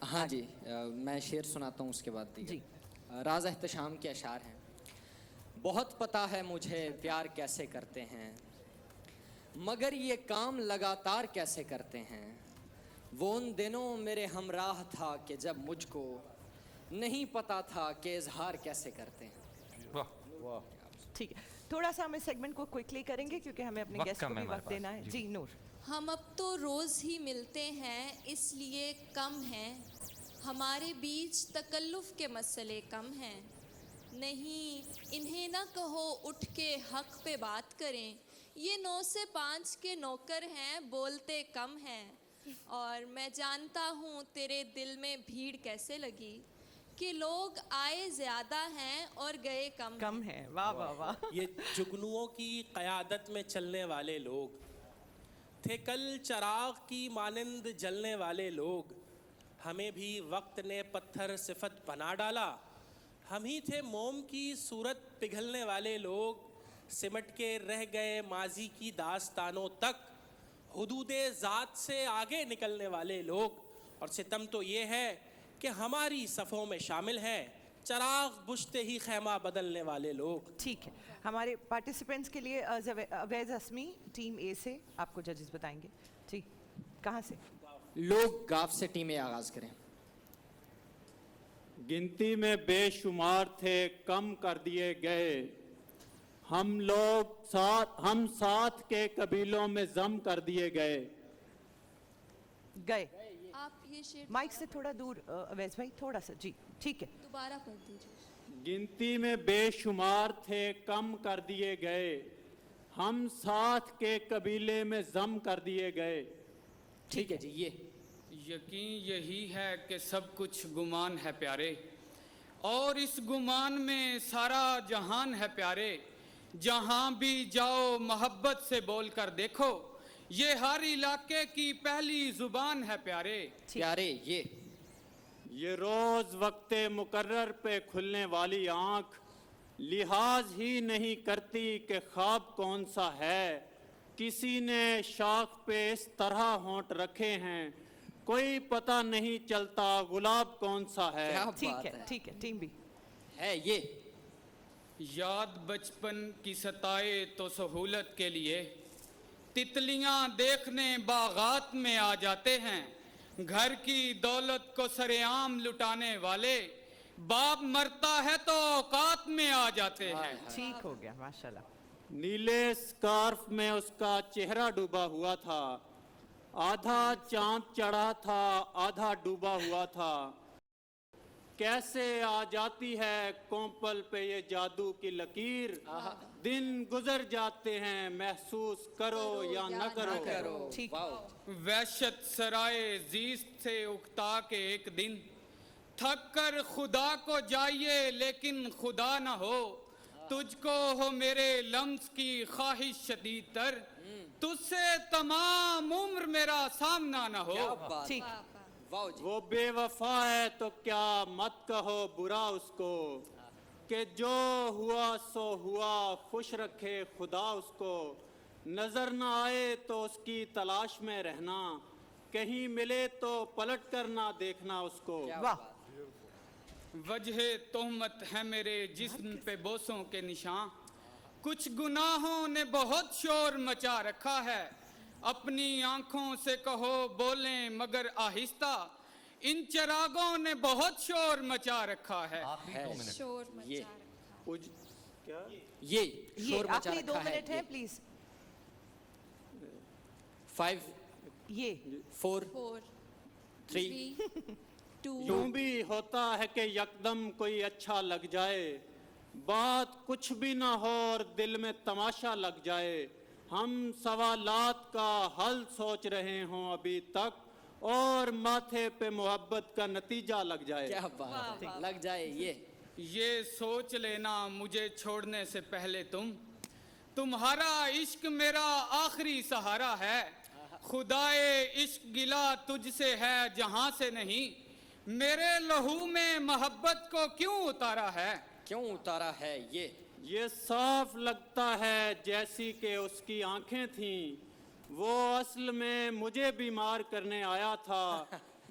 ہاں جی، میں شعر سناتا ہوں اس کے بعد دیگر. جی. راز احتشام کے اشعار ہیں. بہت پتہ ہے مجھے پیار کیسے کرتے ہیں، مگر یہ کام لگاتار کیسے کرتے ہیں. وہ ان دنوں میرے ہمراہ تھا کہ جب مجھ کو نہیں پتہ تھا کہ اظہار کیسے کرتے ہیں. واہ. ٹھیک ہے، تھوڑا سا ہم اس سیگمنٹ کو کوئکلی کریں گے کیونکہ ہمیں اپنے گیسٹ کو بھی وقت دینا ہے. جی نور. ہم اب تو روز ہی ملتے ہیں اس لیے کم ہیں، ہمارے بیچ تکلف کے مسئلے کم ہیں. نہیں انہیں نہ کہو اٹھ کے حق پہ بات کریں، یہ 9 سے 5 کے نوکر ہیں، بولتے کم ہیں. اور میں جانتا ہوں تیرے دل میں بھیڑ کیسے لگی کہ لوگ آئے زیادہ ہیں اور گئے کم ہیں. واہ واہ واہ. یہ جگنوؤں کی قیادت میں چلنے والے لوگ تھے کل چراغ کی مانند جلنے والے لوگ. ہمیں بھی وقت نے پتھر صفت بنا ڈالا، ہم ہی تھے موم کی صورت پگھلنے والے لوگ. سمٹ کے رہ گئے ماضی کی داستانوں تک، حدود ذات سے آگے نکلنے والے لوگ. اور ستم تو یہ ہے کہ ہماری صفوں میں شامل ہیں چراغ بجھتے ہی خیمہ بدلنے والے لوگ. ٹھیک ہے، ہمارے پارٹیسپینٹس کے لیے اویز اسمی ٹیم اے سے آپ کو ججز بتائیں گے. ٹھیک، کہاں سے؟ لوگ گاف سے ٹیم اے آغاز کریں. گنتی میں بے شمار تھے کم کر دیے گئے، ہم ساتھ کے قبیلوں میں ضم کر دیے گئے. گئے. آپ یہ شعر مائک سے تھوڑا دور اویز بھائی، تھوڑا سا. جی ٹھیک ہے. دوبارہ پڑھ دیجیے. گنتی میں بے شمار تھے کم کر دیے گئے، ہم ساتھ کے قبیلے میں ضم کر دیے گئے. ٹھیک ہے جی. یہ یقین یہی ہے کہ سب کچھ گمان ہے پیارے، اور اس گمان میں سارا جہان ہے پیارے. جہاں بھی جاؤ محبت سے بول کر دیکھو، یہ ہر علاقے کی پہلی زبان ہے پیارے. پیارے. یہ روز وقت مقرر پہ کھلنے والی آنکھ لحاظ ہی نہیں کرتی کہ خواب کون سا ہے. کسی نے شاخ پہ اس طرح ہونٹ رکھے ہیں، کوئی پتہ نہیں چلتا گلاب کون سا ہے. ٹھیک ہے. ٹھیک ہے ٹیم بھی ہے. یہ یاد بچپن کی ستائے تو سہولت کے لیے تتلیاں دیکھنے باغات میں آ جاتے ہیں. گھر کی دولت کو سرے عام لٹانے والے باپ مرتا ہے تو اوقات میں آ جاتے ہیں. ٹھیک ہو گیا ماشاءاللہ. نیلے سکارف میں اس کا چہرہ ڈوبا ہوا تھا، آدھا چاند چڑھا تھا آدھا ڈوبا ہوا تھا. کیسے آ جاتی ہے کونپل پہ یہ جادو کی لکیر، دن گزر جاتے ہیں محسوس کرو یا نہ کرو. ٹھیک. وحشت سرائے زیست سے اکتا کے ایک دن تھک کر خدا کو جائیے لیکن خدا نہ ہو. تجھ کو ہو میرے لمس کی خواہش شدید تر، تجھ سے تمام عمر میرا سامنا نہ ہو. ٹھیک. وہ بے وفا ہے تو کیا مت کہو برا اس کو، کہ جو ہوا سو ہوا خوش رکھے خدا اس کو. نظر نہ آئے تو اس کی تلاش میں رہنا، کہیں ملے تو پلٹ کر نہ دیکھنا اس کو. واہ. وجہ تہمت ہے میرے جسم پہ بوسوں کے نشان، کچھ گناہوں نے بہت شور مچا رکھا ہے. اپنی آنکھوں سے کہو بولیں مگر آہستہ، ان چراغوں نے بہت شور مچا رکھا ہے. شور مچا رکھا. کیا یہ شور مچا آخری 2 رکھا ہے. منٹ ہے پلیز. 5 یہ 4 4 3 2 یوں بھی ہوتا ہے کہ یکدم کوئی اچھا لگ جائے، بات کچھ بھی نہ ہو اور دل میں تماشا لگ جائے. ہم سوالات کا حل سوچ رہے ہوں ابھی تک، اور ماتھے پہ محبت کا نتیجہ لگ جائے. کیا بات ہے. لگ جائے. یہ سوچ لینا مجھے چھوڑنے سے پہلے تمہارا عشق میرا آخری سہارا ہے. خدائے عشق گلا تجھ سے ہے جہاں سے نہیں، میرے لہو میں محبت کو کیوں اتارا ہے. کیوں اتارا ہے. یہ صاف لگتا ہے جیسی کہ اس کی آنکھیں تھیں، وہ اصل میں مجھے بیمار کرنے آیا تھا.